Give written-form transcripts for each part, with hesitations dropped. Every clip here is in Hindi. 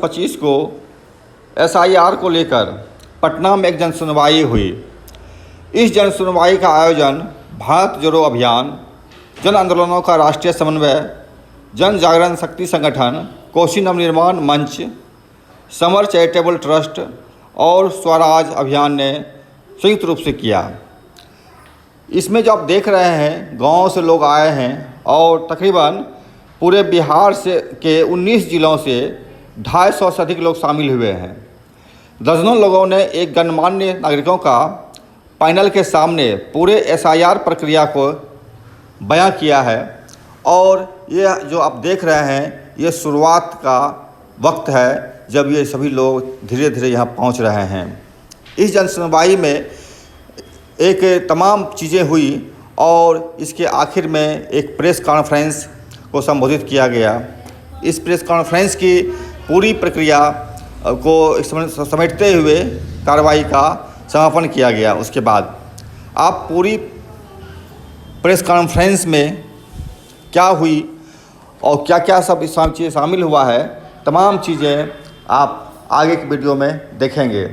10-25 को एसआईआर को लेकर पटना में एक जनसुनवाई हुई। इस जनसुनवाई का आयोजन भारत जोड़ो अभियान, जन आंदोलनों का राष्ट्रीय समन्वय, जन जागरण शक्ति संगठन, कोसी नवनिर्माण मंच, समर चैरिटेबल ट्रस्ट और स्वराज अभियान ने संयुक्त रूप से किया। इसमें जो आप देख रहे हैं, गांव से लोग आए हैं और तकरीबन पूरे बिहार से के 19 जिलों से 250 से अधिक लोग शामिल हुए हैं। दर्जनों लोगों ने एक गणमान्य नागरिकों का पैनल के सामने पूरे एसआईआर प्रक्रिया को बयां किया है और ये जो आप देख रहे हैं, ये शुरुआत का वक्त है जब ये सभी लोग धीरे धीरे यहाँ पहुँच रहे हैं। इस जनसुनवाई में एक तमाम चीज़ें हुई और इसके आखिर में एक प्रेस कॉन्फ्रेंस को संबोधित किया गया। इस प्रेस कॉन्फ्रेंस की पूरी प्रक्रिया को समेटते हुए कार्रवाई का समापन किया गया। उसके बाद आप पूरी प्रेस कॉन्फ्रेंस में क्या हुई और क्या क्या सब इस चीज़ें शामिल हुआ है, तमाम चीज़ें आप आगे की वीडियो में देखेंगे।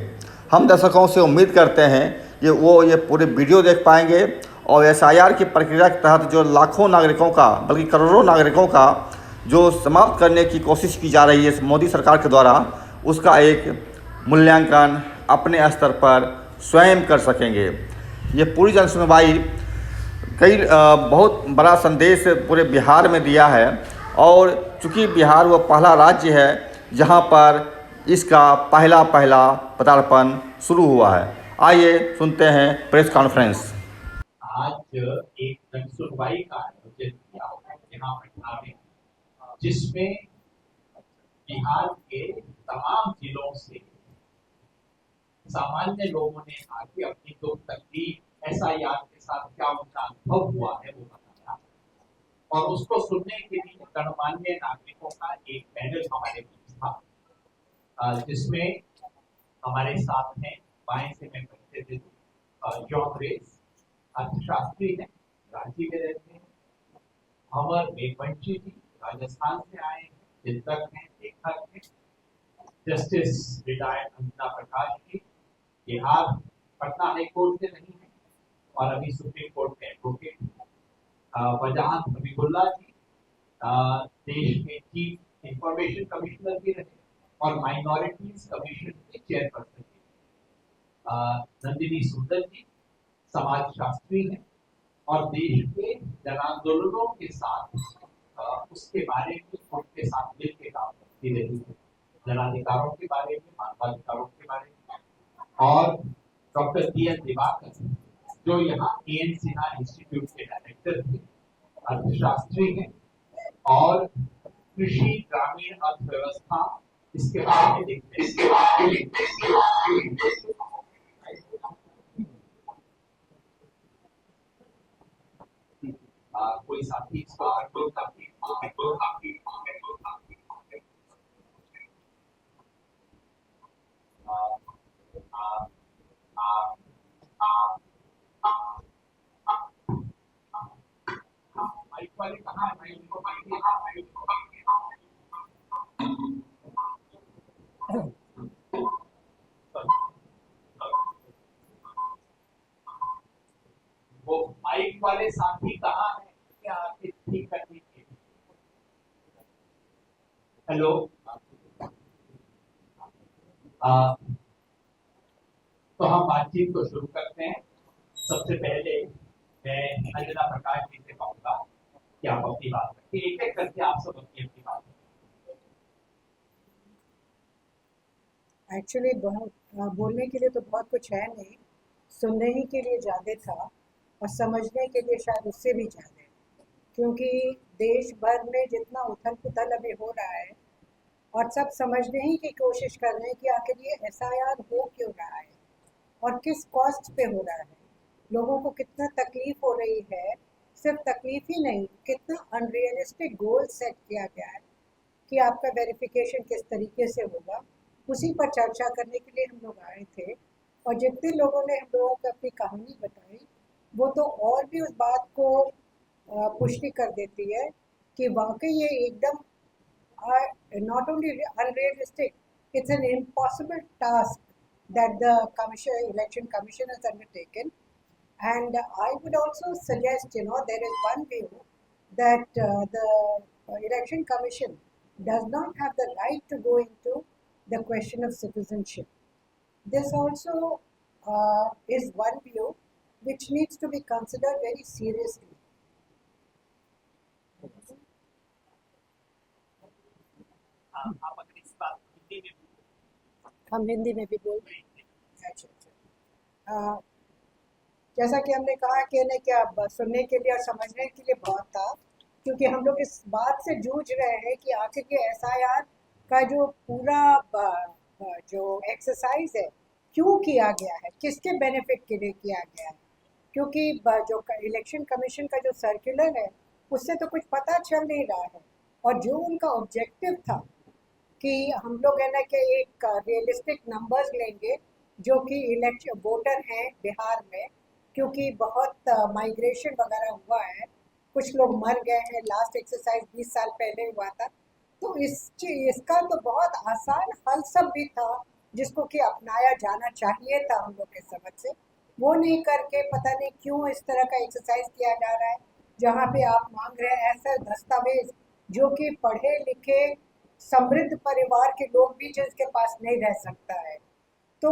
हम दर्शकों से उम्मीद करते हैं कि वो ये पूरे वीडियो देख पाएंगे और एसआईआर की प्रक्रिया के तहत जो लाखों नागरिकों का, बल्कि करोड़ों नागरिकों का जो समाप्त करने की कोशिश की जा रही है मोदी सरकार के द्वारा, उसका एक मूल्यांकन अपने स्तर पर स्वयं कर सकेंगे। ये पूरी जनसुनवाई बहुत बड़ा संदेश पूरे बिहार में दिया है और चूँकि बिहार वो पहला राज्य है जहाँ पर इसका पहला पदार्पण शुरू हुआ है। आइए सुनते हैं प्रेस कॉन्फ्रेंस। आज एक जनसुनवाई का आयोजन किया यहाँ पटना में, जिसमें बिहार के तमाम जिलों से सामान्य लोगों ने आके अपनी दुख तकलीफ एसआईआर के साथ क्या उनका अनुभव हुआ है वो बताया और उसको सुनने के लिए गणमान्य नागरिकों का एक पैनल हमारे बीच था, जिसमें हमारे साथ हैं, बाएं से मैं बैठे थे जॉन रेस अर्थशास्त्री हैं, रांची में रहते हैं। अमर मेघवंशी जी राजस्थान से आए हैं, चिंतक हैं, लेखक हैं। Justice retired Anjana Prakash ji Bihar Patna high court से नहीं है और अभी सुप्रीम कोर्ट के एडवोकेट हैं। वजाहत हबीबुल्ला जी देश के चीफ इंफॉर्मेशन कमिश्नर भी रहे और माइनॉरिटीज कमीशन के चेयरपर्सन भी। नंदिनी सुंदर जी समाजशास्त्री हैं और देश के जन आंदोलनों के साथ उसके बारे में उनके साथ मिलकर काम करती रही है, जनाधिकारों के बारे में, मानवाधिकारों के बारे में। और डॉक्टर टी.एन. दिवाकर जो यहाँ ए.एन. सिन्हा इंस्टीट्यूट के डायरेक्टर थे, अर्थशास्त्री हैं और कृषि ग्रामीण अर्थव्यवस्था इसके बारे में लिखते हैं। कोई साथी इसको माइक वाले कहाँ है? मैं उनको वो माइक वाले साथी कहाँ है? क्या ठीक करने के? हेलो, तो हम बातचीत को शुरू करते हैं। सबसे पहले मैं अंजना प्रकाश जी से कहूँगा कि आप अपनी बात रखिए, एक एक करके आप सब अपनी अपनी बात। एक्चुअली बोलने के लिए तो बहुत कुछ है नहीं, सुनने ही के लिए ज़्यादा था और समझने के लिए शायद उससे भी ज़्यादा, क्योंकि देश भर में जितना उथल पुथल अभी हो रहा है और सब समझने ही की कोशिश कर रहे हैं कि आखिर ये एसआईआर हो क्यों रहा है और किस कॉस्ट पे हो रहा है, लोगों को कितना तकलीफ हो रही है। सिर्फ तकलीफ ही नहीं, कितना अनरियलिस्टिक गोल सेट किया गया है कि आपका वेरिफिकेशन किस तरीके से होगा, उसी पर चर्चा करने के लिए हम लोग आए थे। और जितने लोगों ने हम लोगों को अपनी कहानी बताई वो तो और भी उस बात को पुष्टि कर देती है कि वाकई ये एकदम not only unrealistic, it's an impossible task that the election commission has undertaken. And I would also suggest, there is one view that the election commission does not have the right to go into the question of citizenship. This also is one view which needs to be considered very seriously. आप अगर इस बात को हिंदी में हम हिंदी में भी बोल रहे हैं। अच्छा। जैसा कि हमने कहा कि इन्हें क्या सुनने के लिए और समझने के लिए बहुत था, क्योंकि हम लोग इस बात से जूझ रहे हैं कि आखिर ये SIR का जो पूरा जो एक्सरसाइज है क्यों किया गया है, किसके बेनिफिट के लिए किया गया है। क्योंकि जो इलेक्शन कमीशन का जो सर्कुलर है उससे तो कुछ पता चल नहीं रहा है, और जो उनका ऑब्जेक्टिव था कि हम लोग है ना कि एक रियलिस्टिक नंबर्स लेंगे जो कि इलेक्शन वोटर हैं बिहार में, क्योंकि बहुत माइग्रेशन वगैरह हुआ है, कुछ लोग मर गए हैं, लास्ट एक्सरसाइज 20 साल पहले हुआ था। तो इसका तो बहुत आसान हल सब भी था जिसको कि अपनाया जाना चाहिए था हम लोग के समझ से, वो नहीं करके पता नहीं क्यों इस तरह का एक्सरसाइज किया जा रहा है जहाँ पे आप मांग रहे हैं ऐसे दस्तावेज जो कि पढ़े लिखे समृद्ध परिवार के लोग भी जिसके पास नहीं रह सकता है। तो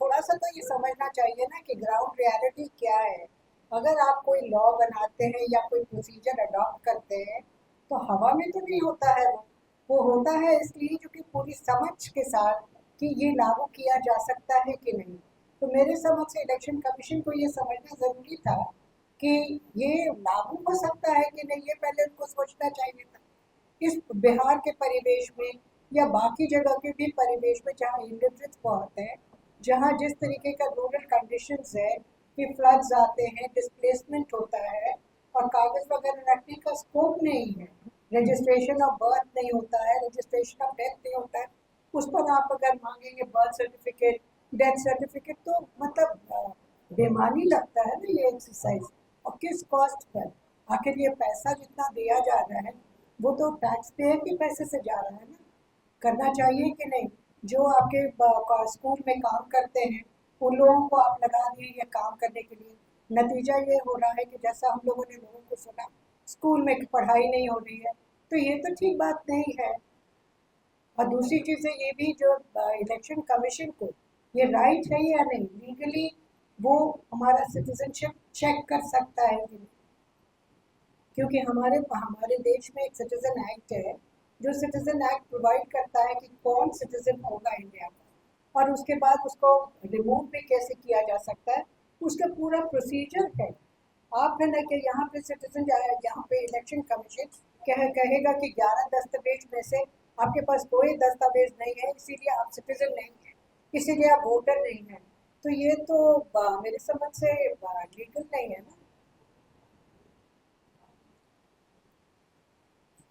थोड़ा सा तो ये समझना चाहिए ना कि ग्राउंड रियलिटी क्या है। अगर आप कोई लॉ बनाते हैं या कोई प्रोसीजर अडॉप्ट करते हैं तो हवा में तो नहीं होता है, वो होता है इसलिए क्योंकि पूरी समझ के साथ कि ये लागू किया जा सकता है कि नहीं। तो मेरे समझ से इलेक्शन कमीशन को ये समझना ज़रूरी था कि ये लागू हो सकता है कि नहीं, ये पहले उनको सोचना चाहिए था। इस बिहार के परिवेश में या बाकी जगह के भी परिवेश में जहाँ इलिटरेट्स बहुत हैं, जहाँ जिस तरीके का रूरल कंडीशंस है कि फ्लड्स आते हैं, डिस्प्लेसमेंट होता है और कागज़ वगैरह रखने का स्कोप नहीं है, रजिस्ट्रेशन ऑफ बर्थ नहीं होता है, रजिस्ट्रेशन ऑफ डेथ नहीं होता है, उस पर आप अगर मांगेंगे बर्थ सर्टिफिकेट, डेथ सर्टिफिकेट, तो मतलब बेमानी लगता है ना ये एक्सरसाइज। और किस कॉस्ट पर? आखिर ये पैसा जितना दिया जा रहा है वो तो टैक्स पेयर के पैसे से जा रहा है ना, करना चाहिए कि नहीं। जो आपके स्कूल में काम करते हैं उन लोगों को आप लगा दिए ये काम करने के लिए, नतीजा ये हो रहा है कि जैसा हम लोगों ने लोगों को सुना स्कूल में पढ़ाई नहीं हो रही है, तो ये तो ठीक बात नहीं है। और दूसरी चीज़ है ये भी जो इलेक्शन कमीशन को ये राइट है या नहीं, लीगली वो हमारा सिटीजनशिप चेक कर सकता है कि नहीं। क्योंकि हमारे देश में एक सिटीजन एक्ट है जो सिटीजन एक्ट प्रोवाइड करता है कि कौन सिटीजन होगा इंडिया का, और उसके बाद उसको रिमूव भी कैसे किया जा सकता है, उसका पूरा प्रोसीजर है। आप है ना कि यहाँ पे सिटीजन यहाँ पे इलेक्शन कमीशन कहेगा कि 11 दस्तावेज में से आपके पास कोई दस्तावेज नहीं है, इसीलिए आप सिटीजन नहीं है, इसीलिए आप वोटर नहीं है। तो ये तो मेरे समझ से लीगल नहीं है ना।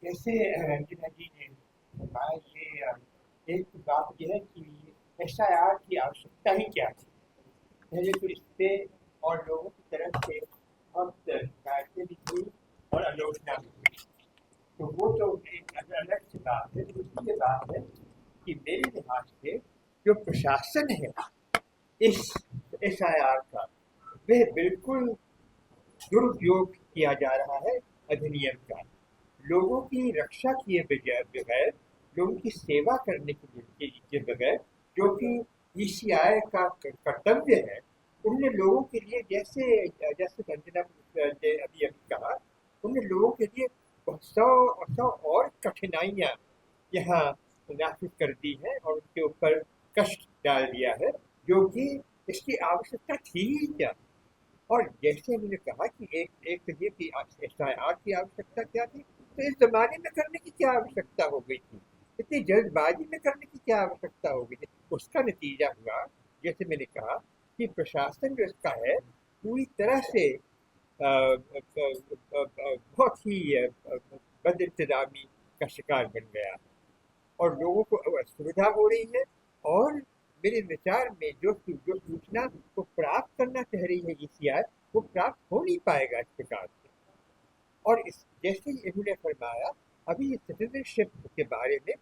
जैसे रंजना जी ने बताया, ये एक बात यह है कि SIR की आवश्यकता ही क्या थी। पहले तो इस पे और लोगों की तरफ से बहुत शिकायतें भी थी और आलोचना भी हुई, तो वो तो एक अलग सी बात है। दूसरी ये बात है कि मेरे लिहाज से जो प्रशासन है इस SIR का, वह बिल्कुल दुरुपयोग किया जा रहा है अधिनियम का। लोगों की रक्षा किए बगैर, लोगों की सेवा करने के बगैर, जो कि ECI का कर्तव्य है, उनने लोगों के लिए जैसे रंजना अभी कहा, उनने लोगों के लिए सौ और कठिनाइयाँ यहाँ नाफिज कर दी है और उनके ऊपर कष्ट डाल दिया है, जो कि इसकी आवश्यकता थी ही क्या। और जैसे मैंने कहा कि एक तो ये कि SIR की आवश्यकता क्या थी, तो इस जमाने में करने की क्या आवश्यकता हो गई थी, इतनी जल्दबाजी में करने की क्या आवश्यकता हो गई थी। उसका नतीजा हुआ, जैसे मैंने कहा, कि प्रशासन जो इसका है पूरी तरह से बहुत ही बदइंतजामी का शिकार बन गया और लोगों को असुविधा हो रही है। और मेरे विचार में जो सूचना को प्राप्त करना चाह रही है ECI, वो प्राप्त हो नहीं पाएगा इस प्रकार से। और इस जैसे इन्होंने फरमाया, अभी सिटीजनशिप के बारे में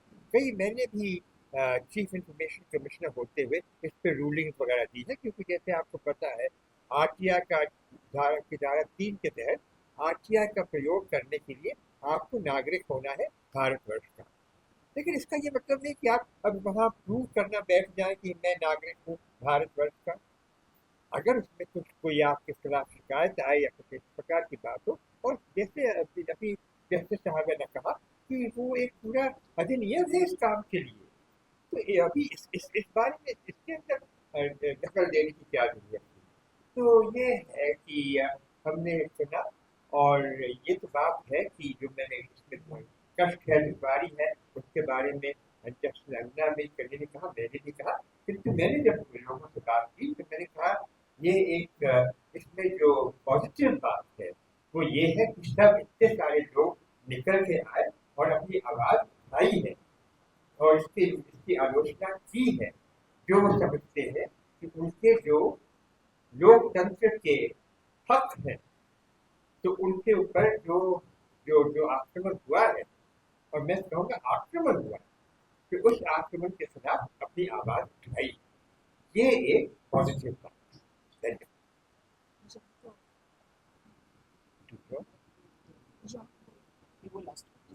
मैंने भी चीफ इंफॉर्मेशन कमिश्नर होते हुए इस पे रूलिंग वगैरह दी है, क्योंकि जैसे आपको पता है आरटीआई का धारा 3 के तहत आरटीआई का प्रयोग करने के लिए आपको नागरिक होना है भारतवर्ष का। लेकिन इसका ये मतलब नहीं कि आप अब वहाँ प्रूव करना बैठ जाए कि मैं नागरिक हूँ भारतवर्ष का। अगर उसमें कुछ कोई आपके खिलाफ शिकायत आए या कुछ इस प्रकार की बात हो, और जैसे अभी जस्टिस साहब ने कहा कि वो एक पूरा अधिनियम है इस काम के लिए, तो ये अभी इस बारे में इसके अंदर दखल देने की क्या जरूरत है। तो ये है कि हमने सुना, और ये तो बात है कि जो मैंने इसमें कष्ट है दुश्वारी है उसके बारे में जस्टिस अंजना में करने ने कहा, मैंने भी कहा, किंतु मैंने जब लोगों से बात की तो मैंने कहा ये एक इसमें जो पॉजिटिव बात है वो ये है कि सब इतने सारे लोग निकल के आए और अपनी आवाज उठाई है और इसकी आलोचना की है, जो वो समझते हैं कि उनके जो लोकतंत्र के हक हैं तो उनके ऊपर जो जो जो आक्रमण हुआ है, और मैं कहूँगा आक्रमण हुआ है, कि उस आक्रमण के खिलाफ अपनी आवाज उठाई, ये एक पॉजिटिव बात है।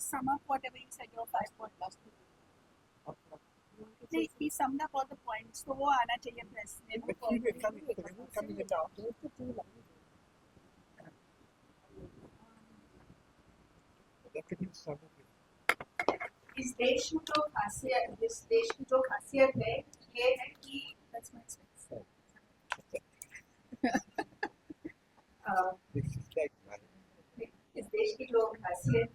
Sum up whatever you said, your 5 point last week. He summed up all the points, so वो आना चाहिए press में. But he will come in the dark. इस देश में जो खासियत, इस देश की जो खासियत है ये है कि that's my sense. इस देश की जो खासियत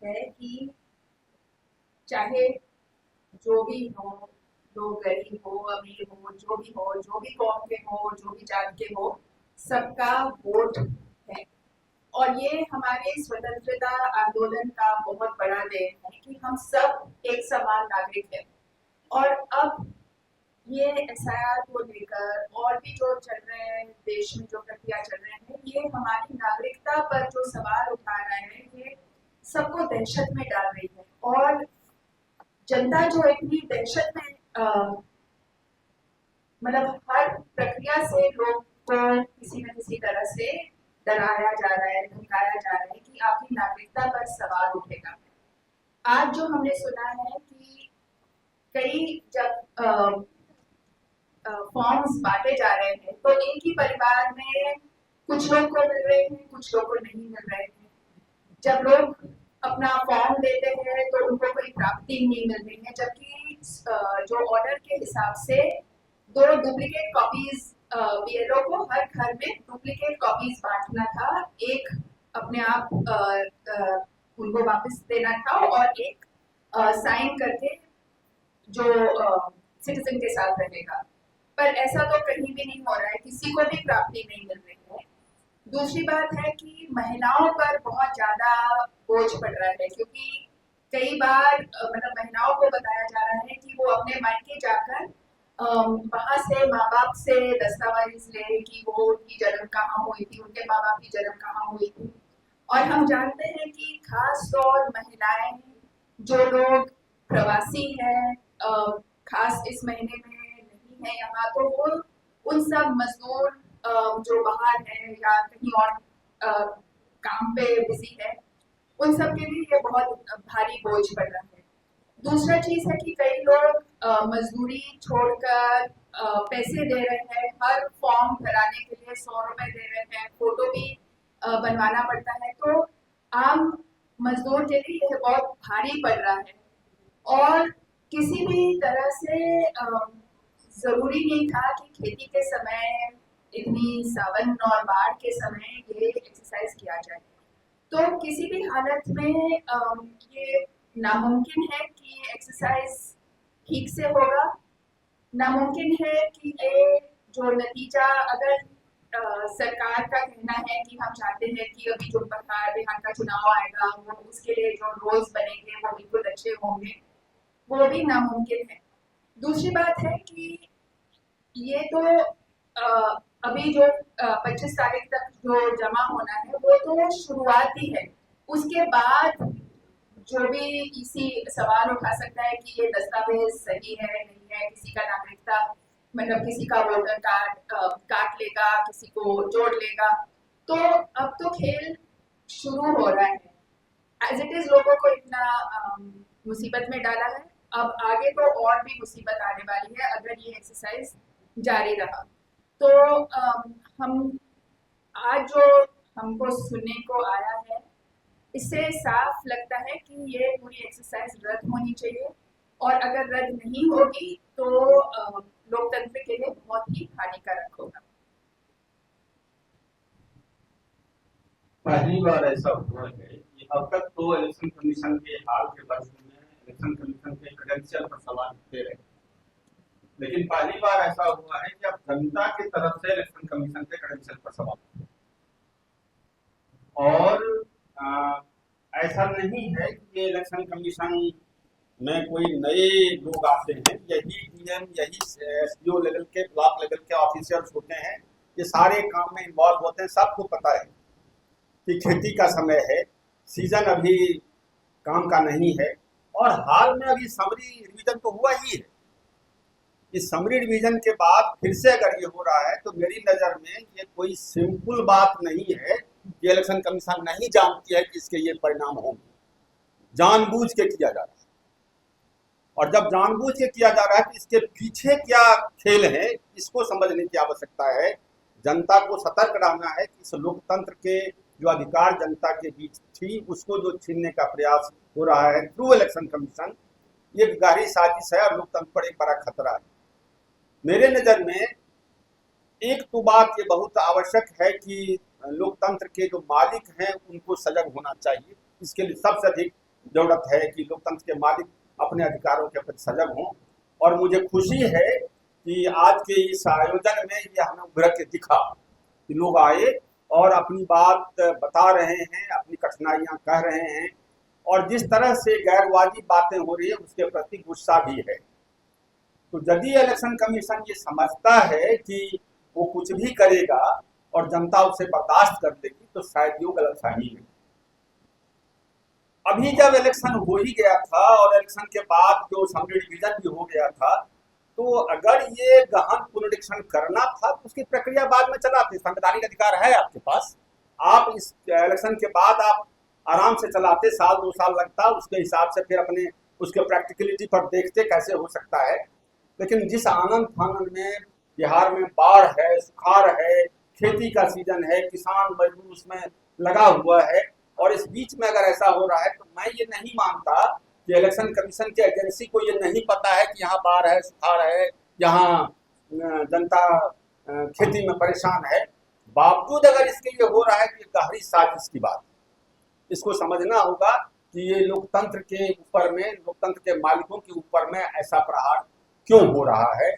है कि चाहे जो भी हो, लोग गरीब हो, अमीर हो, जो भी हो, जो भी कौम के हो, जो भी जात के हो, सबका वोट है। और ये हमारे स्वतंत्रता आंदोलन का बहुत बड़ा देन है कि हम सब एक समान नागरिक हैं। और अब ये एसआईआर को लेकर और भी जो चल रहे हैं देश में, जो प्रक्रिया चल रहे हैं, ये हमारी नागरिकता पर जो सवाल उठा रहे हैं, ये सबको दहशत में डाल रही है। और जनता जो इतनी दहशत में मतलब हर प्रक्रिया से लोग को किसी न किसी तरह से डराया जा रहा है, धमकाया जा रहा है कि आपकी नागरिकता पर सवाल उठेगा। आज जो हमने सुना है कि कई जब फॉर्म्स बांटे जा रहे हैं तो एक ही परिवार में कुछ लोग को मिल रहे हैं, कुछ लोग को नहीं मिल रहे हैं। जब लोग अपना फॉर्म देते हैं तो उनको कोई प्राप्ति नहीं मिल रही है, जबकि जो ऑर्डर के हिसाब से 2 डुप्लीकेट कॉपीज बीएलओ को हर घर में डुप्लीकेट कॉपीज बांटना था, एक अपने आप उनको वापस देना था और एक साइन करके जो सिटीजन के साथ रहेगा। पर ऐसा तो कहीं भी नहीं हो रहा है, किसी को भी प्राप्ति नहीं मिल रही है। दूसरी बात है कि महिलाओं पर बहुत ज्यादा बोझ पड़ रहा है, क्योंकि कई बार मतलब महिलाओं को बताया जा रहा है कि वो अपने मायके जाकर वहां से माँ बाप से दस्तावेज ले कि वो उनकी जन्म कहाँ हुई थी, उनके माँ बाप की जन्म कहाँ हुई थी। और हम जानते हैं कि खास तौर महिलाएं जो लोग प्रवासी हैं, खास इस महीने में नहीं है यहाँ, तो वो उन सब मजदूर जो बाहर है या कहीं और काम पे बिजी है, उन सब के लिए ये बहुत भारी बोझ पड़ रहा है। दूसरा चीज है कि कई लोग मजदूरी छोड़कर पैसे दे रहे हैं, हर फॉर्म भराने के लिए 100 रुपए दे रहे हैं, फोटो भी बनवाना पड़ता है, तो आम मजदूर के लिए यह बहुत भारी पड़ रहा है। और किसी भी तरह से जरूरी नहीं था कि खेती के समय, इतनी सावन और बाढ़ के समय ये एक्सरसाइज किया जाए। तो किसी भी हालत में ये नामुमकिन है कि ये एक्सरसाइज ठीक से होगा। नामुमकिन है कि ये जो नतीजा, अगर सरकार का कहना है कि हम चाहते हैं कि अभी जो बिहार का चुनाव आएगा वो उसके लिए जो रोल्स बनेंगे वो बिल्कुल अच्छे होंगे, वो भी नामुमकिन है। दूसरी बात है कि ये तो अभी जो 25 तारीख तक जो जमा होना है वो तो शुरुआत ही है। उसके बाद जो भी इसी सवाल उठा सकता है कि ये दस्तावेज सही है नहीं है, किसी का नागरिकता मतलब किसी का वोटर कार्ड काट लेगा, किसी को जोड़ लेगा, तो अब तो खेल शुरू हो रहा है। एज इट इज लोगों को इतना मुसीबत में डाला है, अब आगे तो और भी मुसीबत आने वाली है अगर ये एक्सरसाइज जारी रहा। तो हम आज जो हमको सुनने को आया है, इससे साफ लगता है कि ये पूरी एक्सरसाइज रद्द होनी चाहिए, और अगर रद्द नहीं होगी तो लोकतंत्र के लिए बहुत ही हानिकारक होगा। पहली बार ऐसा हुआ है कि अब तक तो इलेक्शन कमीशन के हाल के वर्ष में इलेक्शन कमीशन के क्रेडेंशियल पर सवाल उठते रहे, लेकिन पहली बार ऐसा हुआ है कि अब जनता की तरफ से इलेक्शन कमीशन के क्रेडेंशियल पर सवाल उठते हैं। और ऐसा नहीं है कि ये इलेक्शन कमीशन में कोई नए लोग आते हैं, यही डीएम यही एसडीओ लेवल के ब्लॉक लेवल के ऑफिसर्स होते हैं, ये सारे काम में इन्वॉल्व होते हैं। सबको पता है कि खेती का समय है, सीजन अभी काम का नहीं है, और हाल में अभी समरी रिवीजन तो हुआ ही है। इस समरी रिवीजन के बाद फिर से अगर ये हो रहा है तो मेरी नज़र में ये कोई सिंपल बात नहीं है कि इलेक्शन कमीशन नहीं जानती है कि इसके ये परिणाम होंगे। जानबूझ के किया जा रहा है, और जब जानबूझ के किया जा रहा है तो इसके पीछे क्या खेल है इसको समझने की आवश्यकता है। जनता को सतर्क रहना है कि इस लोकतंत्र के जो अधिकार जनता के बीच थी उसको जो छीनने का प्रयास हो रहा है थ्रू इलेक्शन कमीशन, ये गहरी साजिश है और लोकतंत्र पर एक बड़ा खतरा है। मेरे नज़र में एक तो बात ये बहुत आवश्यक है कि लोकतंत्र के जो मालिक हैं उनको सजग होना चाहिए। इसके लिए सबसे अधिक जरूरत है कि लोकतंत्र के मालिक अपने अधिकारों के प्रति सजग हों, और मुझे खुशी है कि आज के इस आयोजन में ये हमें उभर के दिखा कि लोग आए और अपनी बात बता रहे हैं, अपनी कठिनाइयां कह रहे हैं, और जिस तरह से गैरवाजिब बातें हो रही है उसके प्रति गुस्सा भी है। तो यदि इलेक्शन कमीशन ये समझता है कि वो कुछ भी करेगा और जनता उसे बर्दाश्त कर लेगी तो शायद ये गलतफहमी है। अभी जब इलेक्शन हो ही गया था और इलेक्शन के बाद जो समरी डिवीजन भी हो गया था, तो अगर ये गहन पुनरीक्षण करना था तो उसकी प्रक्रिया बाद में चलाते। संवैधानिक अधिकार है आपके पास, आप इस इलेक्शन के बाद आप आराम से चलाते, साल 2 साल लगता, उसके हिसाब से फिर अपने उसके प्रैक्टिकलिटी पर देखते कैसे हो सकता है। लेकिन जिस आनंद फानंद में बिहार में बाढ़ है, सुखाड़ है, खेती का सीजन है, किसान मजदूर उसमें लगा हुआ है, और इस बीच में अगर ऐसा हो रहा है तो मैं ये नहीं मानता कि इलेक्शन कमीशन की एजेंसी को ये नहीं पता है कि यहाँ बाढ़ है, सुखाड़ है, यहाँ जनता खेती में परेशान है। बावजूद अगर इसके लिए हो रहा है कि गहरी साजिश की बात, इसको समझना होगा कि ये लोकतंत्र के ऊपर में, लोकतंत्र के मालिकों के ऊपर में ऐसा प्रहार क्यों हो रहा है।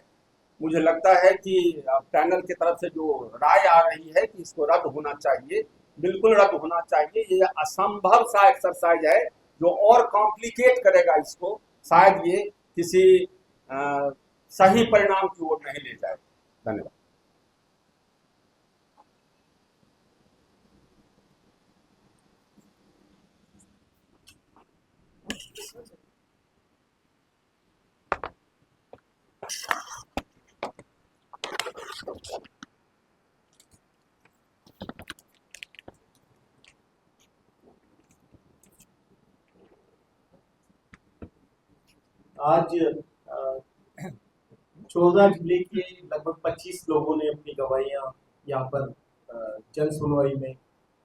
मुझे लगता है कि पैनल की तरफ से जो राय आ रही है कि इसको रद्द होना चाहिए, बिल्कुल रद्द होना चाहिए। ये असंभव सा एक्सरसाइज है जो और कॉम्प्लिकेट करेगा इसको, शायद ये किसी सही परिणाम की ओर नहीं ले जाए। धन्यवाद। आज 14 जिले के लगभग 25 लोगों ने अपनी गवाहियां यहाँ पर जन सुनवाई में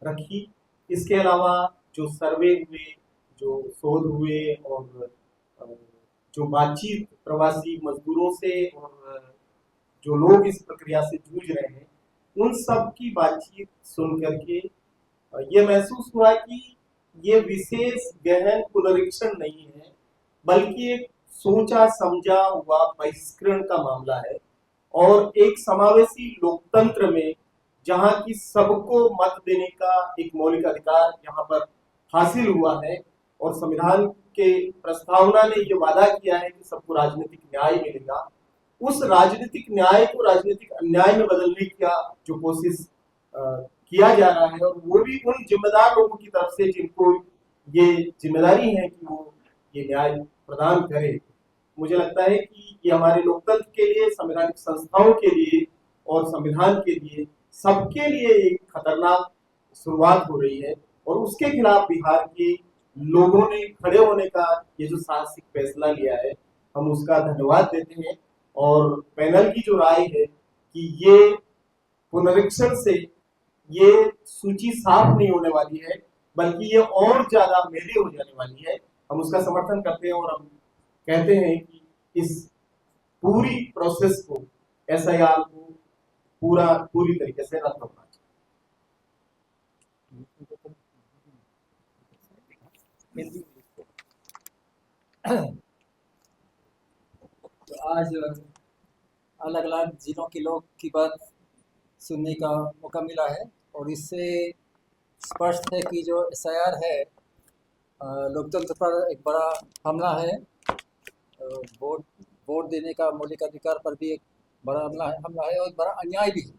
रखी। इसके अलावा जो सर्वे हुए, जो शोध हुए, और जो बातचीत प्रवासी मजदूरों से और जो लोग इस प्रक्रिया से जूझ रहे हैं, उन सब की बातचीत सुन करके ये महसूस हुआ कि ये विशेष गहन पुनरीक्षण नहीं है, बल्कि एक सोचा समझा हुआ बहिष्करण का मामला है। और एक समावेशी लोकतंत्र में जहां की सबको मत देने का एक मौलिक अधिकार यहाँ पर हासिल हुआ है, और संविधान के प्रस्तावना ने ये वादा किया है कि सबको राजनीतिक न्याय मिलेगा, उस राजनीतिक न्याय को राजनीतिक अन्याय में बदलने का जो कोशिश किया जा रहा है, और वो भी उन जिम्मेदार लोगों की तरफ से जिनको ये जिम्मेदारी है कि वो ये न्याय प्रदान करे। मुझे लगता है कि ये हमारे लोकतंत्र के लिए, संवैधानिक संस्थाओं के लिए और संविधान के लिए, सबके लिए एक खतरनाक शुरुआत हो रही है और उसके खिलाफ बिहार के लोगों ने खड़े होने का ये जो साहसिक फैसला लिया है, हम उसका धन्यवाद देते हैं। और पैनल की जो राय है कि ये पुनरीक्षण से ये सूची साफ नहीं होने वाली है, बल्कि ये और ज्यादा मेली हो जाने वाली है, हम उसका समर्थन करते हैं और हम कहते हैं कि इस पूरी प्रोसेस को, एसआईआर को पूरी तरीके से रद्द होना तो आज अलग अलग जिलों के लोग की बात सुनने का मौका मिला है और इससे स्पष्ट है कि जो एसआईआर है लोकतंत्र पर एक बड़ा हमला है। वोट देने का मौलिक अधिकार पर भी एक बड़ा हमला है और बड़ा अन्याय भी है।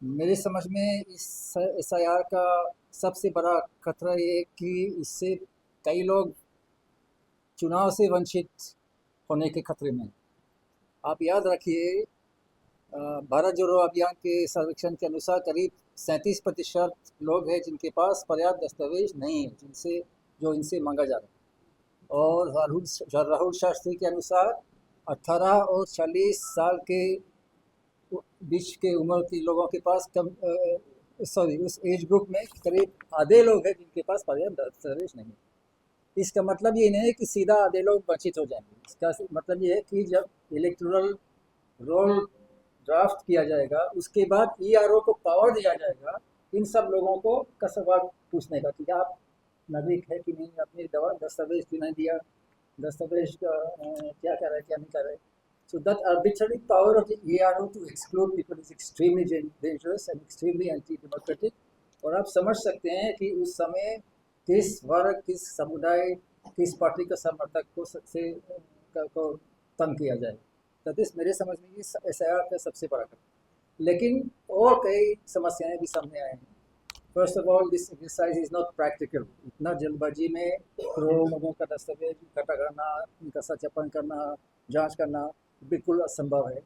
मेरी समझ में इस एसआईआर का सबसे बड़ा खतरा ये है कि इससे कई लोग चुनाव से वंचित होने के खतरे में। आप याद रखिए, भारत जोड़ो अभियान के सर्वेक्षण के अनुसार करीब 37% लोग हैं जिनके पास पर्याप्त दस्तावेज नहीं है जो इनसे मांगा जा रहा है। और राहुल शास्त्री के अनुसार 18 और 40 साल के बीच के उम्र के लोगों के पास उस एज ग्रुप में करीब आधे लोग हैं जिनके पास पर्याप्त दस्तावेज नहीं है। इसका मतलब ये नहीं है कि सीधा आधे लोग वंचित हो जाएंगे। इसका मतलब ये है कि जब इलेक्टोरल रोल ड्राफ्ट किया जाएगा उसके बाद ईआरओ को पावर दिया जाएगा इन सब लोगों को का सवाल पूछने का कि आप नागरिक है कि नहीं, अपने दस्तावेज क्यों नहीं दिया, दस्तावेज क्या कर रहे क्या नहीं कर रहे। So that arbitrary power of the ERO to exclude people is extremely dangerous and extremely anti-democratic। और आप समझ सकते हैं कि उस समय किस वर्ग, किस समुदाय, किस पार्टी का समर्थक को तंग किया जाए। तो इस मेरे समझ में एसआईआर का सबसे बड़ा खतरा। लेकिन और कई समस्याएं भी सामने आए हैं। First of all, this exercise is not practical. इतना जल्दबाजी में करोड़ों लोगों का दस्तावेज इकट्ठा करना, उनका सत्यापन करना, जांच करना बिल्कुल असंभव है।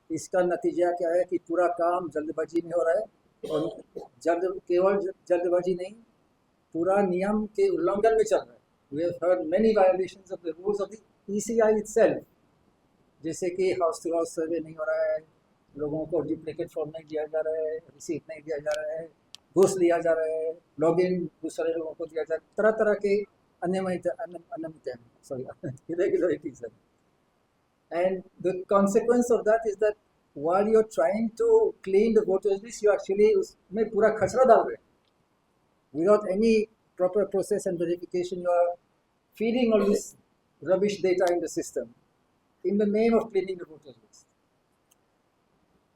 इसका नतीजा क्या है कि पूरा काम जल्दबाजी में हो रहा है और केवल जल्दबाजी नहीं, पूरा नियम के उल्लंघन में चल रहा है। We have heard many violations of the rules of the ECI itself, जैसे कि हाउस टू हाउस सर्वे नहीं हो रहा है, लोगों को डुप्लीकेट फॉर्म नहीं दिया जा रहा है, रिसीट नहीं दिया जा रहा है, घूस लिया जा रहा है, लॉगिन दूसरे लोगों को दिया जा रहा है, तरह तरह के irregularities है। And the consequence of that is that while you're trying to clean the voters list, you actually उसमें पूरा खचरा डाल रहे हैं। Without any proper process and verification, you are feeding all this rubbish data in the system in the name of cleaning the voters list.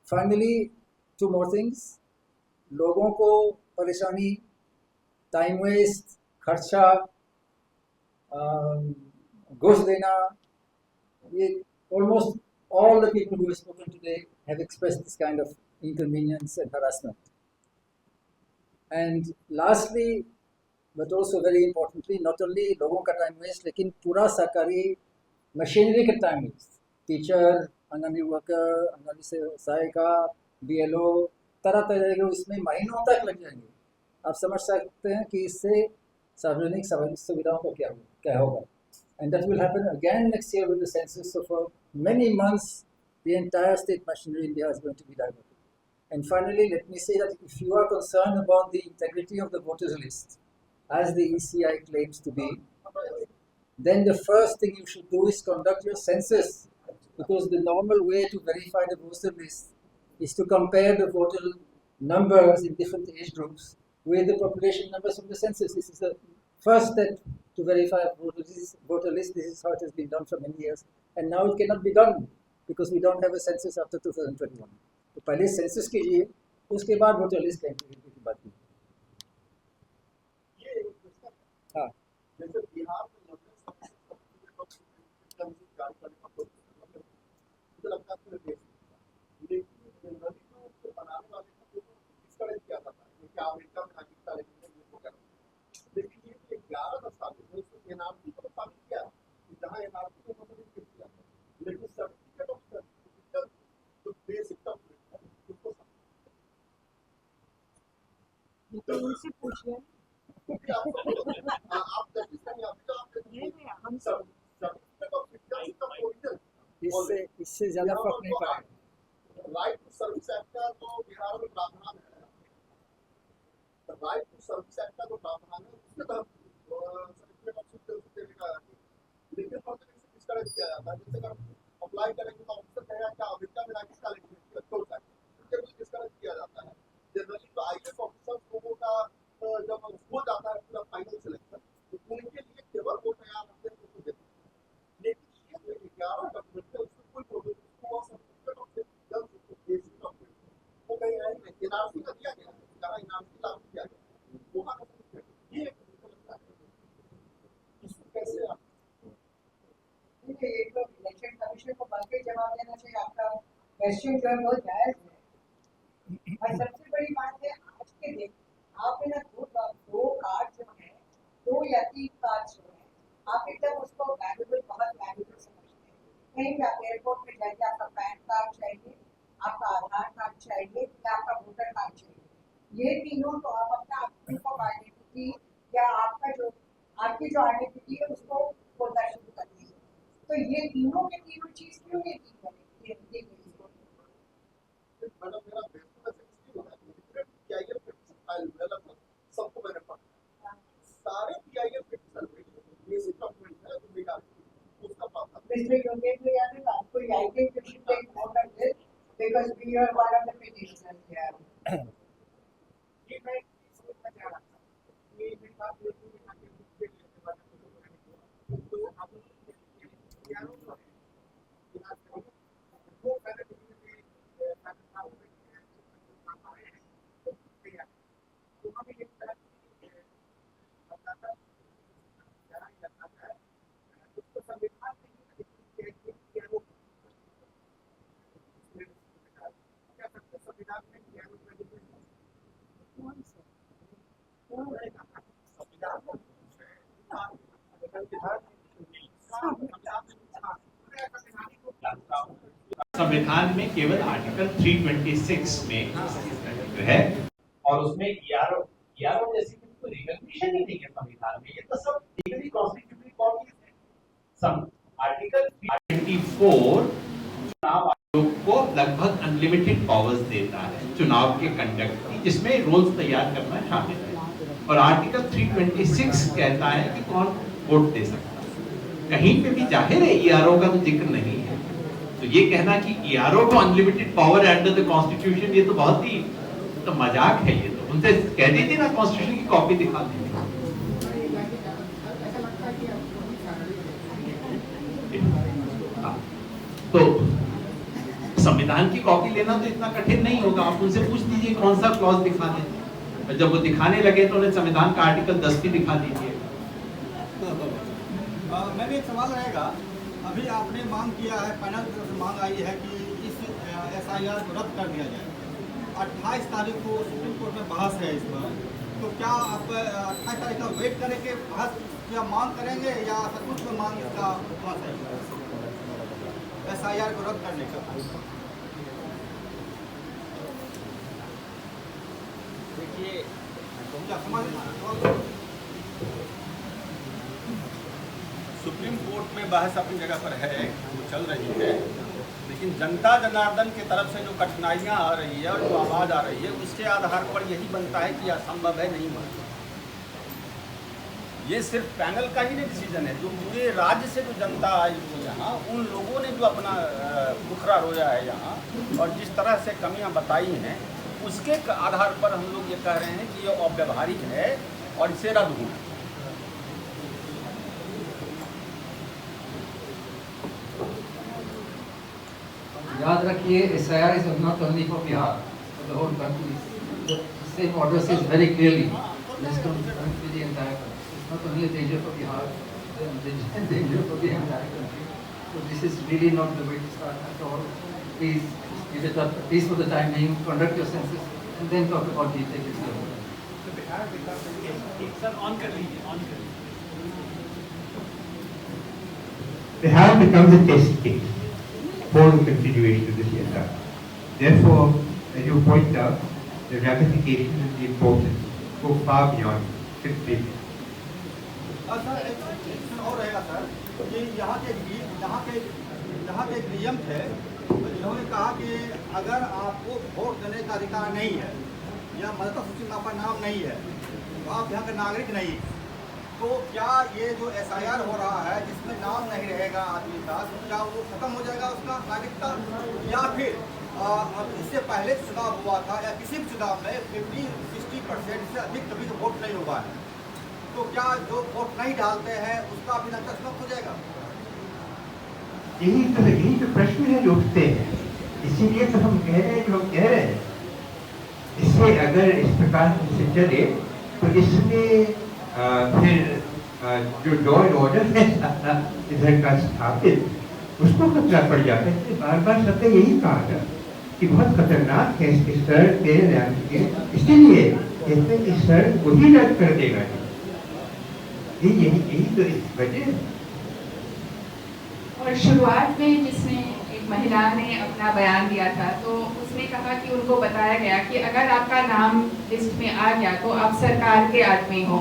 Finally, two more things. लोगों को परेशानी, टाइम वेस्ट, खर्चा, घूस देना, ये almost all the people who have spoken today have expressed this kind of inconvenience and harassment. And lastly, but also very importantly, not only लोगों का टाइम वेस्ट, लेकिन पूरा सरकारी मशीनरी का time waste. Teacher, anganwadi worker, anganwadi सहायिका, BLO, तरह तरह के इसमें महीनों तक लग जाएंगे। आप समझ सकते हैं कि इससे सार्वजनिक सुविधाओं को क्या होगा। And that will happen again next year with the census. So for many months, the entire state machinery in India is going to be diverted. And finally, let me say that if you are concerned about the integrity of the voters list, as the ECI claims to be, then the first thing you should do is conduct your census, because the normal way to verify the voter list is to compare the voter numbers in different age groups with the population numbers from the census. This is the first step to verify a voter list. This is how it has been done for many years, and now it cannot be done because we don't have a census after 2021. तो पहले सेंसस कीजिए, उसके बाद वोटर लिस्ट का इंटीग्रिटी की बात कीजिए। हाँ, जैसे बिहार में मुझे लगता है पूरे देश में, लेकिन बनाने वाले का डिस्करेज किया जाता है क्योंकि अमेरिका में नागरिकता लेकिन ये 11 तो उनसे पूछिए। आप जस्टिस नहीं आप तो आप नहीं हम सब सब इससे ज़्यादा फर्क नहीं पड़ेगा। राइट टू सर्विस एक्ट का तो बिहार में प्रावधान है, राइट टू सर्विस एक्ट का जो प्रावधान है उसके तहत सर्टिफिकेट ऑफ सिटीजनशिप देने का है। लेकिन हर जगह से डिस्करेज किया जाता है। जैसे अगर अप्लाई करेंगे तो ऑफिसर कहेगा क्या अमेरिका में लाइसेंस का लेंगे तो डिस्करेज किया जाता है। जनरली तो आईएएस ऑफिसर्स लोगों का जब हो जाता है पूरा फाइनल सिलेक्शन तो उनके लिए केवल वो तैयार रखते हैं तो देते हैं। लेकिन ये जो 11 डॉक्यूमेंट है उसमें कोई प्रॉब्लम उसको सर्टिफिकेट ऑफ सिटीजनशिप वो कहीं है नहीं। एनआरसी का दिया गया है, जहाँ एनआरसी लागू किया गया वहाँ का सर्टिफिकेट ये मुझे लगता है इसको कैसे आप एक तो इलेक्शन कमीशन को बल्कि जवाब देना चाहिए। आपका क्वेश्चन जो है बहुत जायज है। और सबसे बड़ी बात है आज के दिन आप ना दो कार्ड जो है 2 या 3 कार्ड जो है आप एकदम उसको वैल्यूबल बहुत वैल्यूबल समझते हैं। कहीं भी आप एयरपोर्ट में जाइए आपका पैन कार्ड चाहिए, आपका आधार कार्ड चाहिए या आपका वोटर कार्ड चाहिए। ये तीनों तो आप अपना प्रूफ ऑफ आइडेंटिटी या आपका जो आपकी जो आइडेंटिटी है उसको बोलना शुरू कर दीजिए। तो ये तीनों के तीनों चीज क्यों नहीं की बनेगी? मैडम मेरा बेसिक इसलिए होता है डिफरेंट पीआईएल पिटिशन फाइल हुआ लगभग सबको मैंने पढ़ा सारे पीआईएल पिटिशन में बेसिक डॉक्यूमेंट है जो मेरा उसका पास Mr. Yogendra Yadav, आपको I think you should take note of this because we are one of the petitioners here. ये मैं सोचना चाह रहा था ये मेरी बात ये थी कि आगे मुझे लेने वाला तो आप यारों को याद करें वो पहले तो हमें एक तरह की बताता है उसको संविधान क्या सकते संविधान में संविधान में केवल आर्टिकल 326 में जो है और उसमें ईआरओ जैसी कोई रिकॉग्निशन ही नहीं है संविधान में। ये तो सब लीगली कॉन्स्टिट्यूटरी बॉडीज है। सब आर्टिकल 324 चुनाव आयोग को लगभग अनलिमिटेड पावर्स देता है चुनाव के कंडक्ट की, जिसमें रूल्स तैयार करना शामिल है। और आर्टिकल 326 कहता है कि कौन वोट दे सकता है। कहीं पे भी जाहिर है ईआरओ का तो जिक्र नहीं है। तो ये कहना कि ईआरओ को unlimited power under the constitution, ये तो बहुत ही तो मजाक है। ये तो उनसे कह दीजिए ना कॉन्स्टिट्यूशन की कॉपी दिखा दीजिए। तो संविधान की कॉपी लेना तो इतना कठिन नहीं होगा। आप उनसे पूछ लीजिए कौन सा क्लॉज दिखा दें। जब वो दिखाने लगे तो उन्हें संविधान का आर्टिकल 10 भी दिखा दीजिए। मैं भी एक सवाल रहेगा। अभी आपने मांग किया है, पैनल की तरफ से मांग आई है कि इस एसआईआर को रद्द कर दिया जाए। 28 तारीख को सुप्रीम कोर्ट में बहस है इस पर, तो क्या आप 28 तारीख का वेट करें कि बहस क्या मांग करेंगे या सचमुच में मांग इसका कौन सा एसआईआर को रद्द करने का? देखिए क्या समझ सुप्रीम कोर्ट में बहस अपनी जगह पर है, वो चल रही है, लेकिन जनता जनार्दन की तरफ से जो कठिनाइयाँ आ रही है और जो आवाज़ आ रही है उसके आधार पर यही बनता है कि असंभव है, नहीं मानता। ये सिर्फ पैनल का ही नहीं डिसीजन है, जो पूरे राज्य से जो जनता आई हुई है यहाँ, उन लोगों ने जो अपना मुखरा रोया है यहाँ और जिस तरह से कमियाँ बताई हैं उसके आधार पर हम लोग ये कह रहे हैं कि ये अव्यवहारिक है और इसे रद्द होना। याद रखिए SIR is not only for Bihar, for the whole country. The same order says very clearly, this comes to the entire country. It's not only a danger for Bihar, it's a danger for the entire country. So this is really not the way to start at all. Please give it up, at least for the time being, conduct your census, and then talk about the integrity of it. Bihar becomes a test case for the continuation of this ESR. Therefore, as you point out, the ramifications and the importance go far beyond 6 feet. Sir एक क्वेश्चन और रहेगा सर कि यहाँ के एक नियम थे, इन्होंने कहा कि अगर आपको वोट देने का अधिकार नहीं है या मतदाता सूची में आपका नाम नहीं है तो आप यहाँ के नागरिक नहीं, तो क्या ये जो SIR हो रहा है जिसमें नाम नहीं रहेगा आदमी का, तो क्या वो खत्म हो जाएगा उसका नागरिकता, या फिर अब इससे पहले चुनाव हुआ था या किसी भी चुनाव में 50-60% से अधिक कभी तो वोट नहीं हुआ है, तो क्या जो वोट नहीं डालते हैं उसका भी नागरिकता समाप्त हो जाएगा? यही तो प्रश्न है जो उठते हैं, इसीलिए तो हम कह रहे हैं इससे अगर इस प्रकार से चले तो इसमें फिर जो लॉ एंड ऑर्डर है इधर का स्थापित उसको खतरा पड़ जाता है। बार बार सबने यही कहा था कि बहुत खतरनाक है इस सड़क के, इसीलिए कहते हैं कि सड़क को ही रद्द कर देगा। यही तो इस वजह है। और शुरुआत में जिसमें एक महिला ने अपना बयान दिया था तो उसने कहा कि उनको बताया गया कि अगर आपका नाम लिस्ट में आ गया तो आप सरकार के आदमी हो,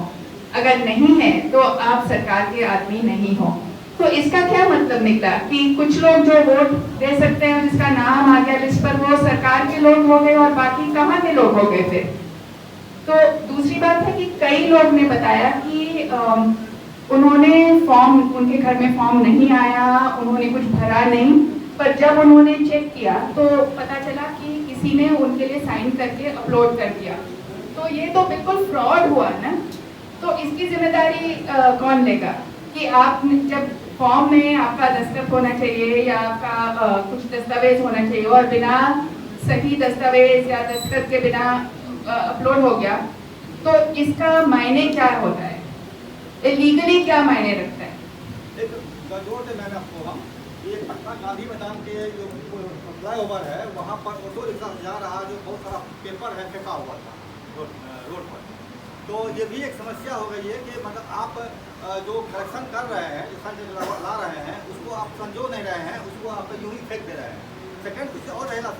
अगर नहीं है तो आप सरकार के आदमी नहीं हो। तो इसका क्या मतलब निकला कि कुछ लोग जो वोट दे सकते हैं जिसका नाम आ गया लिस्ट पर वो सरकार के लोग हो गए और बाकी कहाँ के लोग हो गए फिर। तो दूसरी बात है कि कई लोग ने बताया कि उन्होंने फॉर्म, उनके घर में फॉर्म नहीं आया, उन्होंने कुछ भरा नहीं, पर जब उन्होंने चेक किया तो पता चला कि किसी ने उनके लिए साइन करके अपलोड कर दिया। तो ये तो बिल्कुल फ्रॉड हुआ ना। तो इसकी जिम्मेदारी कौन लेगा कि आप जब फॉर्म में आपका दस्तखत होना चाहिए या आपका कुछ दस्तावेज होना चाहिए और बिना सही दस्तावेज या दस्तखत के बिना अपलोड हो गया तो इसका मायने क्या होता है, लीगली क्या मायने रखता है? एक गजोर से मैंने आपको ये पटना गांधी मैदान के जो फ्लाई ओवर है वहाँ पर ऑटो रिक्शा जा रहा जो बहुत सारा पेपर है फेंका हुआ था रोड पर, तो ये भी एक समस्या हो गई है कि मतलब आप जो कलेक्शन कर रहे हैं, जो संच ला रहे हैं उसको आप संजो नहीं रहे हैं, उसको आप यूं ही फेंक दे रहे हैं। सेकेंड कुछ और रहेगा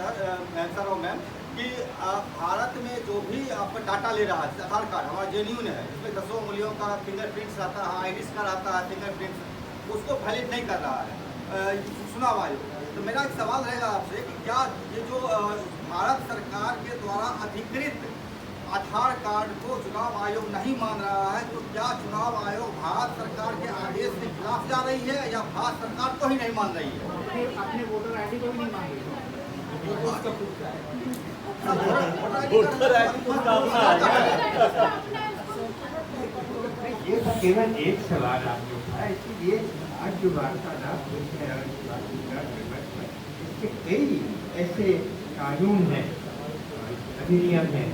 सर और मैम कि भारत में जो भी आपका डाटा ले रहा है, आधार कार्ड हमारा जेन्यून है, इसमें 10 उंगलियों का फिंगरप्रिंट्स आता है, आईरिस का आता है फिंगरप्रिंट्स, उसको वैलिड नहीं कर रहा है चुनाव आयोग। तो मेरा एक सवाल रहेगा आपसे कि क्या ये जो भारत सरकार के द्वारा अधिकृत आधार कार्ड को चुनाव आयोग नहीं मान रहा है, तो क्या चुनाव आयोग भारत सरकार के आदेश के खिलाफ जा रही है या भारत सरकार को ही नहीं मान रही है? अपने वोटर ID को भी नहीं मान रही ये तो केवल एक सवाल आपने उठाया, इसीलिए आज जो वार्तालाप होते हैं इसके कई ऐसे कानून हैं, अधिनियम हैं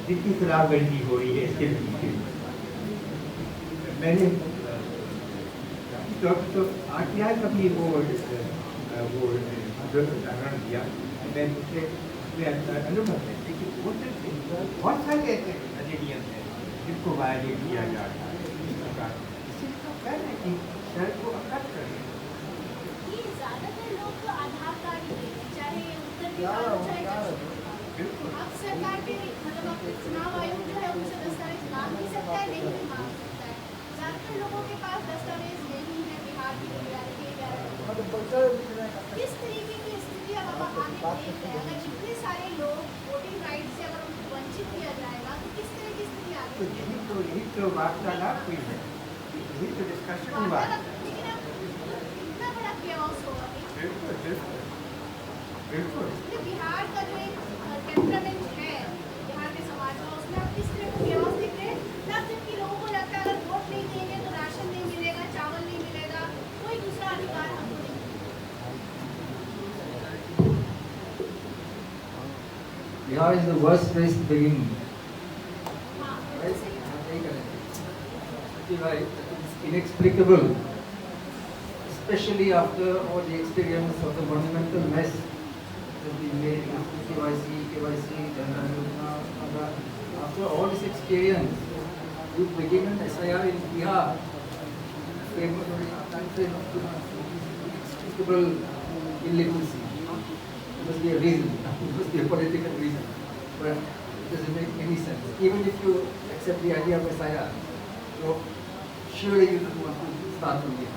जिसकी खिलाफवर्जी हो रही है इसके पीछे। मैंने तो आरटीआई का भी वो उदाहरण दिया, मैं मुझे अनुभव है, लेकिन बहुत सारे ऐसे अधिनियम हैं जिनको वायलेट किया जा रहा है। इस प्रकार कहना है कि शहर को अकट करें। ज्यादातर लोग तो आधार कार्ड ही लेते हैं, चाहे उत्तर बिहार हो चाहे अब सरकार के मतलब अब चुनाव आयोग जो है उनसे दस्तावेज मांग भी सकता है, नहीं भी मांग सकता है। ज्यादातर लोगों के पास दस्तावेज नहीं है बिहार की रियालिटी। किस तरीके की स्थिति अब आगे देख रहे हैं? अगर इतने सारे लोग वोटिंग राइट से अगर उनको वंचित किया जाएगा तो किस तरह की स्थिति आगे? यही तो वार्तालाप हुई है, यही तो डिस्कशन हुआ है। लेकिन अब इतना बड़ा केओस होगा। बिल्कुल बिहार का जो एक टेम्परामेंट है बिहार के समाज का, उसमें आप किस तरह का केओस देख रहे हैं? तब जबकि लोगों को लगता है अगर वोट नहीं देंगे तो राशन नहीं मिलेगा, चावल नहीं मिलेगा, कोई दूसरा अधिकार हमको नहीं। Bihar is the worst place to begin. Right? It's inexplicable, especially after all the experience of the monumental mess that we made with KYC, Aadhaar. After all this experience, you begin an SIR in Bihar, inexplicable illiteracy. There must be a reason, there must be a political reason, but it doesn't make any sense. Even if you accept accept the idea of SIR, so surely you don't want to start from here.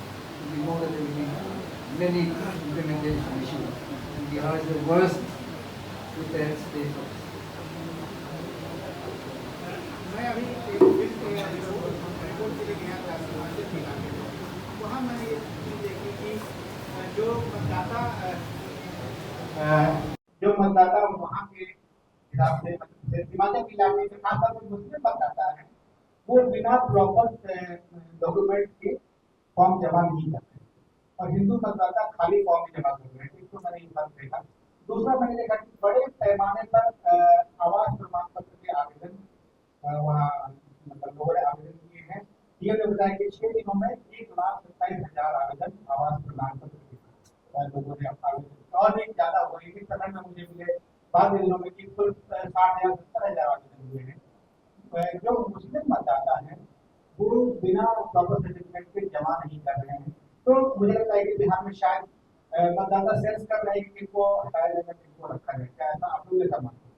We know that there will be many implementation issues. Bihar is the worst with the state of. मैं अभी रिपोर्ट के लिए गया था हिमाचल के इलाके में, वहाँ मैंने ये चीज़ देखी कि जो मतदाता वहाँ के हिसाब से हिमाचल के इलाके में खासतौर पर मुस्लिम मतदाता है, वो बिना प्रॉपर डॉक्यूमेंट के फॉर्म जमा नहीं करते और हिंदू मतदाता खाली फॉर्म जमा कर रहे हैं। इसको मैंने एक बात देखा। दूसरा मैंने देखा कि बड़े पैमाने पर आवास प्रमाण पत्र के आवेदन वहाँ मतलब लोगों ने आवेदन किए हैं। ये तो बताया कि 6 दिनों में 1,27,000 आवेदन आवास प्रमाण पत्र के लोगों ने आवेदन और भी ज्यादा हुआ। इसी तरह में मुझे मिले बाद दिनों में कि कुल 60,000 70,000 आवेदन हुए हैं। जो मुस्लिम मतदाता है वो बिना प्रॉपर सर्टिफिकेट के जमा नहीं कर रहे हैं। तो मुझे लगता है कि बिहार में शायद मतदाता सेंस कर रहे हैं कि किनको हटाया जाएगा किनको रखा जाएगा। क्या ऐसा आप लोग ऐसा मानते हैं?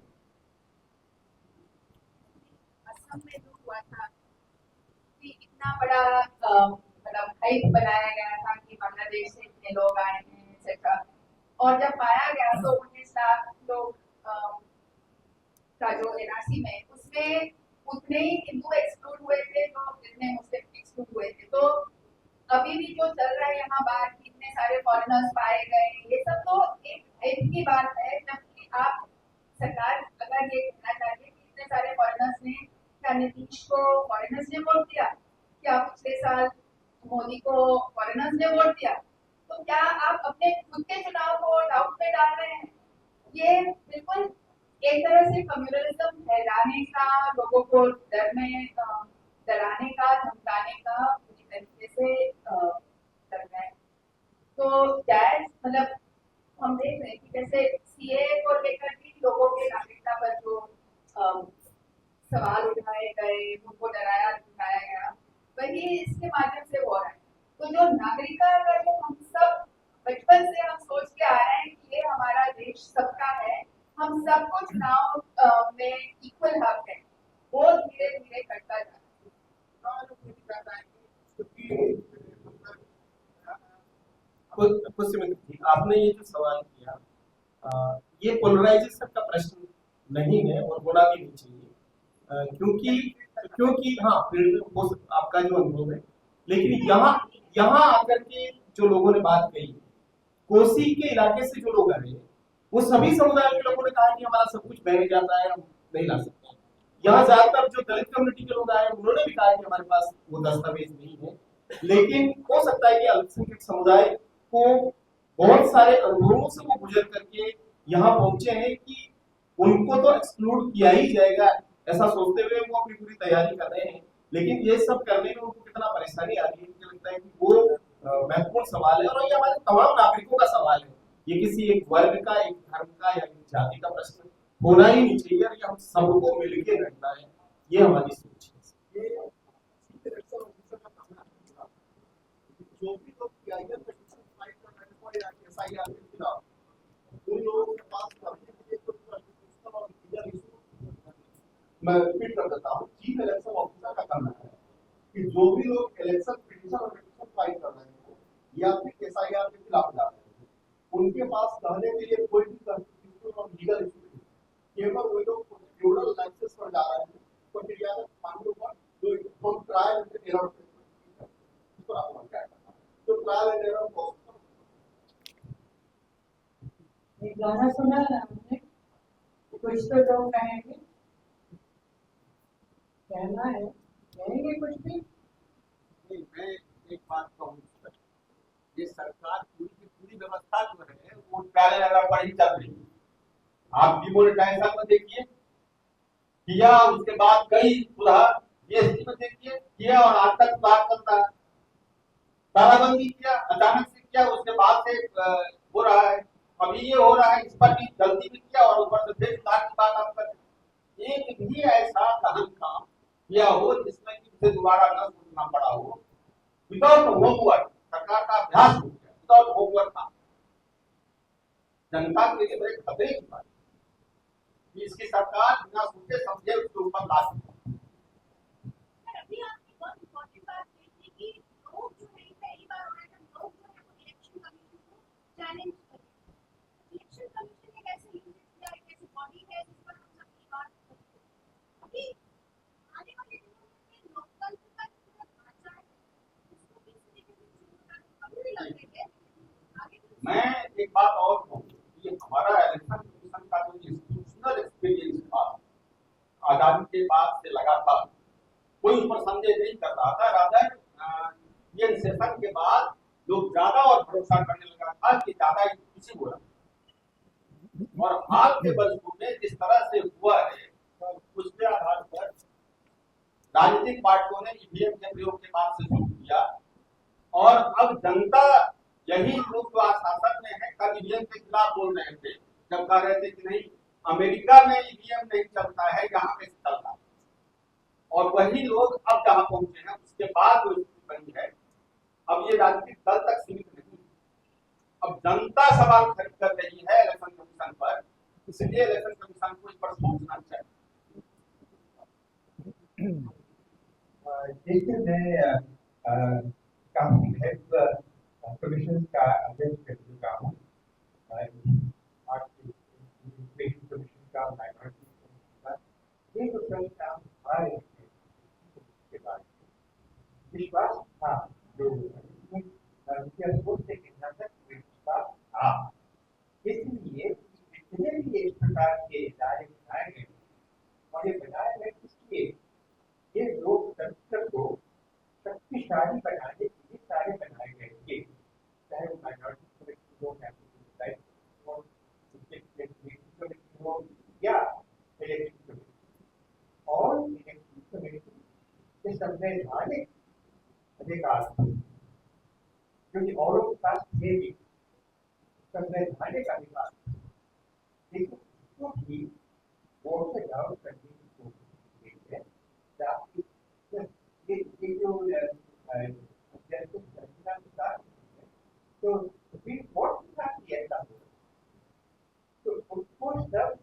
असम में जो हुआ था कि इतना बड़ा मतलब हाइप बनाया गया था कि बांग्लादेश से इतने लोग आए हैं एक्सेट्रा, और जब पाया गया तो 19 लाख लोग का जो एनआरसी में उसमें उतने ही हिंदू एक्सक्लूड हुए थे तो जितने मुस्लिम एक्सक्लूड हुए थे। तो अभी भी जो चल रहा है यहाँ बाहर कि इतने सारे फॉरेनर्स पाए गए, ये सब तो एक हाइप की बात है। जबकि आप सरकार अगर ये कहना चाहिए कि इतने सारे फॉरेनर्स ने, क्या नीतीश को फॉरेनर्स ने वोट दिया, क्या पिछले साल मोदी को फॉरेनर्स ने वोट दिया, तो क्या आप अपने खुद के चुनाव को डाउट में डाल रहे हैं? ये बिल्कुल एक तरह से कम्युनलिज्म फैलाने का, लोगों को डर में डराने का, धमकाने का पूरी तरीके से कर रहे हैं। तो जायज मतलब हम देख रहे हैं कि जैसे सीए को लेकर भी लोगों के नागरिकता पर जो सवाल उठाए गए, उनको डराया धमकाया गया, वही इसके माध्यम से हो रहा है। तो जो नागरिकता का जो हम सब बचपन से हम सोच के आ रहे हैं कि ये हमारा देश सबका है, हम सबको चुनाव में इक्वल हक है, वो धीरे धीरे कटता जा रहा है। आपने ये जो सवाल किया, ये पोलराइजेशन का प्रश्न नहीं है और होना भी नहीं चाहिए, क्योंकि हाँ आपका जो अनुभव है, लेकिन यहाँ आकर के जो लोगों ने बात कही, कोसी के इलाके से जो लोग आए हैं वो सभी समुदाय के लोगों ने कहा कि हमारा सब कुछ बह जाता है, हम नहीं ला सकते। यहाँ ज्यादातर जो दलित कम्युनिटी के लोग आए उन्होंने भी कहा कि हमारे पास वो दस्तावेज नहीं है। लेकिन हो सकता है कि अल्पसंख्यक समुदाय को बहुत सारे अनुभवों से वो गुजर करके यहाँ पहुंचे हैं कि उनको तो एक्सक्लूड किया ही जाएगा, ऐसा सोचते हुए वो अपनी पूरी तैयारी कर रहे हैं। लेकिन ये सब करने में उनको कितना परेशानी आ रही है, मुझे लगता है कि वो महत्वपूर्ण सवाल है और ये हमारे तमाम नागरिकों का सवाल है। ये किसी एक वर्ग का, एक धर्म का या एक जाति का प्रश्न होना ही नहीं चाहिए और ये हम सबको मिलकर लड़ना है, ये हमारी सोच है। जो भी लोग पीआईएल पिटीशन फाइल कर रहे हैं एसआईआर के खिलाफ, उन लोगों के पास करने के लिए कोई कॉन्स्टिट्यूशनल और लीगल इशू, मैं रिपीट कर देता हूँ, चीफ इलेक्शन ऑफिसर का कहना है कि जो भी लोग इलेक्शन पिटीशन और पिटीशन फाइल कर रहे हैं या फिर एसआईआर के खिलाफ जा रहे हैं, उनके पास कहने के लिए कोई भी कॉन्स्टिट्यूशनल और लीगल इशू नहीं, केवल वो लोग प्रोसीड्यूरल लाइसेंस पर जा रहे हैं, प्रक्रिया मामलों पर जो हम ट्रायल एंड एरर पर आप क्या करना तो ट्रायल एंड एरर को एक गाना सुना ना हमने, कुछ तो लोग कहेंगे, कहना है, कहेंगे कुछ भी। मैं एक बात कहूँ, ये सरकार पूरी की पूरी व्यवस्था जो है वो ट्रायल एंड एरर पर ही चल रही है। आप डिमोनेटाइजेशन में देखिए किया, उसके बाद कई सुधार जीएसटी में देखिए किया और आज तक सुधार चलता है। तालाबंदी किया, अचानक से किया, उसके बाद से हो रहा है, अभी ये हो रहा है, इस पर भी गलती भी किया और ऊपर से फिर सुधार की बात आप कर रहे हैं। एक भी ऐसा गहन काम किया हो जिसमें कि उसे दोबारा न सोचना पड़ा हो, विदाउट होमवर्क सरकार का अभ्यास हो गया, विदाउट होमवर्क था, जनता के लिए बड़े खतरे की बात कि इसकी सरकार बिना सोचे समझे उसके ऊपर लागू का हो रहा है कि लोग जो है वो इलेक्शन कमीशन को चैलेंज कर रहे हैं। इलेक्शन कमीशन एक ऐसे यूनिट या एक ऐसी बॉडी है जिस पर हम सबकी बात करते हैं। अभी आने वाले दिनों में लोकतंत्र का जो ढांचा है उसको किस तरीके से शुरू करना कभी नहीं लग रही है आगे मैं एक बात और कहूँ, ये हमारा इलेक्शन कमीशन का जो इंस्टीट्यूशनल एक्सपीरियंस था आजादी के बाद से लगातार, कोई उस पर संदेह नहीं कर रहा था। राजा ये सेशन के बाद लोग ज्यादा और भरोसा करने लगा था कि ज्यादा किसी को और हाल के बलबूते जिस तरह से हुआ है उसके आधार पर राजनीतिक पार्टियों ने ईवीएम के प्रयोग के बाद से शुरू किया और अब जनता यही लोग जो आश्वासन में है, कल ईवीएम के खिलाफ बोल रहे थे जब कह रहे थे कि नहीं अमेरिका में ईवीएम नहीं चलता है, यहाँ पे चलता है, और वही लोग अब जहां पहुंचे हैं उसके बाद जो स्थिति बनी है, अब ये राजनीतिक दल तक सीमित नहीं, अब जनता सवाल खड़ी कर रही है इलेक्शन कमीशन पर, इसलिए इलेक्शन कमीशन को इस पर सोचना चाहिए। देखिए मैं काफी हेल्प कमीशन का अध्यक्ष कर चुका हूँ, कमीशन का, माइनॉरिटी कमीशन का, ये तो सभी काम हमारे के बाद विश्वास था जो सोचते के अंदर विश्वास था, इसलिए जितने भी इस प्रकार के इदारे बनाए गए और ये बनाए गए इसलिए ये लोकतंत्र को शक्तिशाली बनाने के लिए सारे बनाए गए थे, चाहे वो माइनॉरिटी कमेटी हो, हो या इलेक्शन कमेटी, और इलेक्शन कमेटी के संवैधानिक अधिकार क्योंकि औरों के पास थे भी संवैधानिक अधिकार, लेकिन उसको भी वोट से डाउन करने की कोशिश की है ताकि ये जो तो सुप्रीम कोर्ट के साथ ही ऐसा हो, तो उसको सब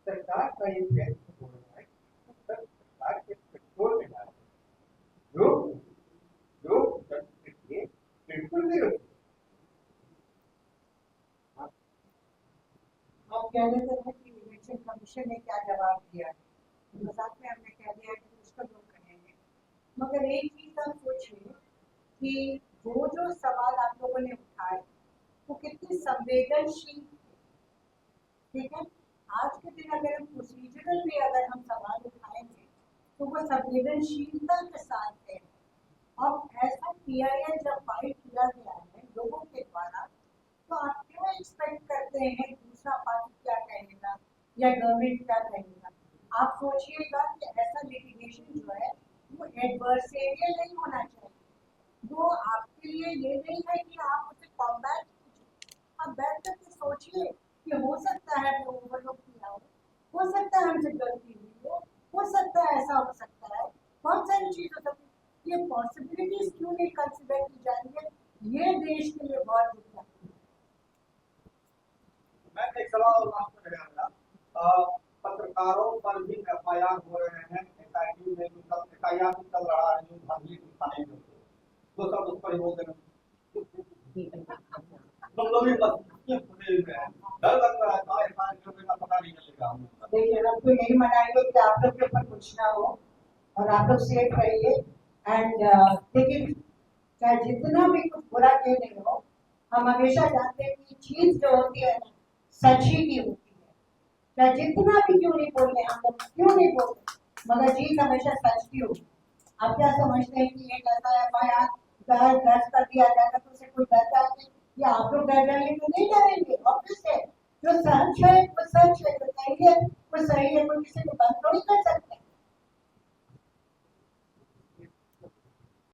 सरकार का ये फैसला हो रहा है, सब सरकार के कंट्रोल में डाल लोग तंत्र के बिल्कुल विरोध। आप कह रहे थे कि इलेक्शन कमीशन ने क्या जवाब दिया है, मजाक में हमने कह दिया कि कुछ तो लोग कहेंगे, मगर एक चीज आप सोचिए कि वो जो सवाल आप लोगों ने उठाए वो कितने संवेदनशील थे, ठीक है। आज के दिन अगर हम प्रोसीजरल भी अगर हम सवाल उठाएंगे तो वो संवेदनशीलता के साथ है। अब ऐसा PIL जब फाइल किया गया है लोगों के द्वारा, तो आप क्यों एक्सपेक्ट करते हैं दूसरा पार्टी क्या कहेगा या गवर्नमेंट क्या कहेगा। आप सोचिएगा कि ऐसा लिटिगेशन जो है वो एडवर्सेरियल नहीं होना चाहिए, वो आपके लिए ये नहीं है कि आप उसे कॉम्बैट कीजिए। आप बैठ करके सोचिए कि हो सकता है वो ओवरलुक किया हो सकता है हमसे गलती हुई हो सकता है ऐसा हो सकता है, बहुत सारी चीज हो सकती है। ये पॉसिबिलिटीज क्यों नहीं कंसिडर की जा रही है, ये देश के लिए बहुत दिक्कत है। मैं एक सवाल आपको रहेगा, पत्रकारों पर भी FIR हो रहे हैं, SIT में भी सब FIR भी चल रहा है, जो धार्मिक दिखाएंगे तो सब उस पर बोल देना तुम लोग भी डर लगता है पता नहीं चलेगा। देखिए हम तो यही मनाएंगे कि आप लोग के ऊपर कुछ ना हो और आप लोग सेफ रहिए। एंड लेकिन चाहे जितना भी कुछ बुरा कह रहे हो, हम हमेशा जानते हैं कि चीज जो होती है सच ही की होती है, चाहे जितना भी क्यों नहीं बोलते हम लोग क्यों नहीं बोलते, मगर चीज हमेशा सच की होगी। आप क्या समझते हैं कि एक ऐसा FIR दर्ज कर दिया जाएगा तो उसे कोई डर जाएंगे या आप लोग डर जाएंगे तो नहीं डरेंगे। ऑब्वियस है जो सच है वो सच है, जो सही है वो सही है, कोई किसी को बंद थोड़ी कर सकता।